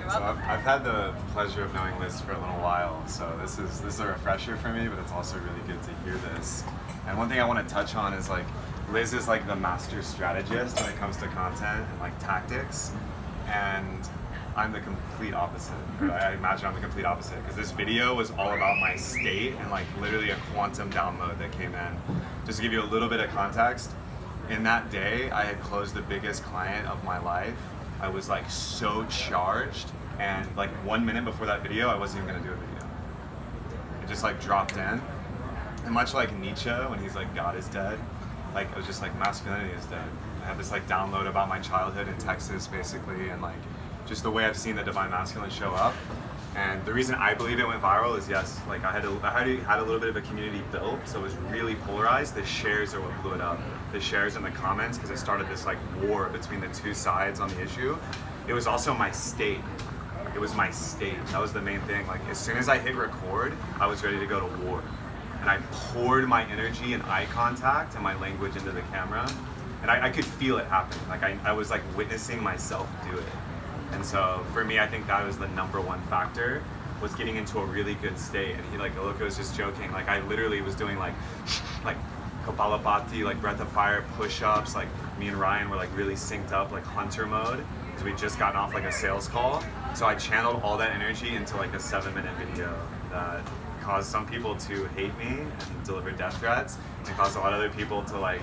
So I've had the pleasure of knowing Liz for a little while, so this is a refresher for me, but it's also really good to hear this. And one thing I want to touch on is like Liz is like the master strategist when it comes to content and like tactics, and I'm the complete opposite. Or I imagine I'm the complete opposite because this video was all about my state and like literally a quantum download that came in. Just to give you a little bit of context, in that day I had closed the biggest client of my life. I was like so charged, and like 1 minute before that video I wasn't even gonna do a video. It just like dropped in. And much like Nietzsche when he's like God is dead, like it was just like masculinity is dead. I had this like download about my childhood in Texas basically, and like just the way I've seen the divine masculine show up. And the reason I believe it went viral is yes, like I already had a little bit of a community built, so it was really polarized. The shares are what blew it up. The shares in the comments, because it started this like war between the two sides on the issue. It was also my state. It was my state. That was the main thing. Like as soon as I hit record, I was ready to go to war. And I poured my energy and eye contact and my language into the camera. And I could feel it happen. Like I was like witnessing myself do it. And so for me, I think that was the number one factor, was getting into a really good state. And he like, Aloko was just joking. Like I literally was doing like Kapalabhati, like breath of fire, push-ups. Like me and Ryan were like really synced up, like hunter mode, because we'd just gotten off like a sales call. So I channeled all that energy into like a 7-minute video that caused some people to hate me and deliver death threats, and caused a lot of other people to like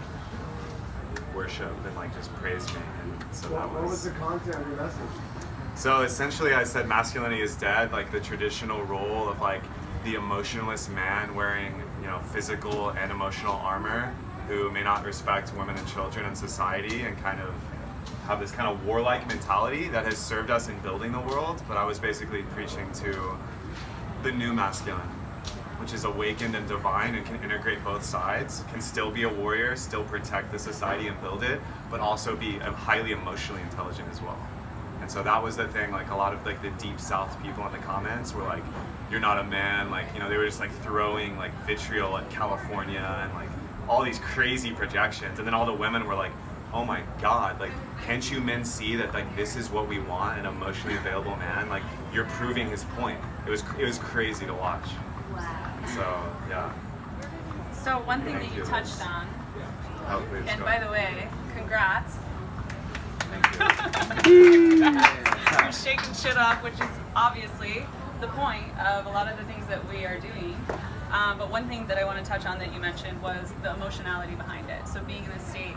worship and like just praise me. And so what was the content of your message? So essentially I said masculinity is dead, like the traditional role of like the emotionless man wearing, you know, physical and emotional armor, who may not respect women and children in society and kind of have this kind of warlike mentality that has served us in building the world. But I was basically preaching to the new masculine, which is awakened and divine and can integrate both sides, can still be a warrior, still protect the society and build it, but also be highly emotionally intelligent as well. And so that was the thing, like a lot of like the deep south people in the comments were like, you're not a man, like, you know, they were just like throwing like vitriol at California and like all these crazy projections. And then all the women were like, oh my God, like, can't you men see that like this is what we want, an emotionally available man? Like, you're proving his point. It was crazy to watch. Wow. So, yeah. So one thing that you touched on, Oh, please, and go by ahead. the way, congrats. Thank you. You're shaking shit up, which is obviously the point of a lot of the things that we are doing. But one thing that I want to touch on that you mentioned was the emotionality behind it. So being in the state.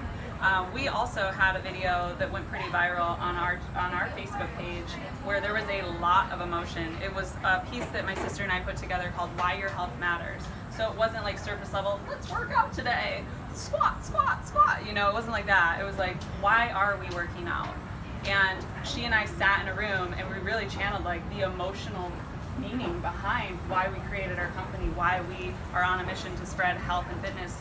We also had a video that went pretty viral on our Facebook page where there was a lot of emotion. It was a piece that my sister and I put together called Why Your Health Matters. So it wasn't like surface level, let's work out today, squat, squat, squat. You know, it wasn't like that. It was like, why are we working out? And she and I sat in a room and we really channeled like the emotional meaning behind why we created our company, why we are on a mission to spread health and fitness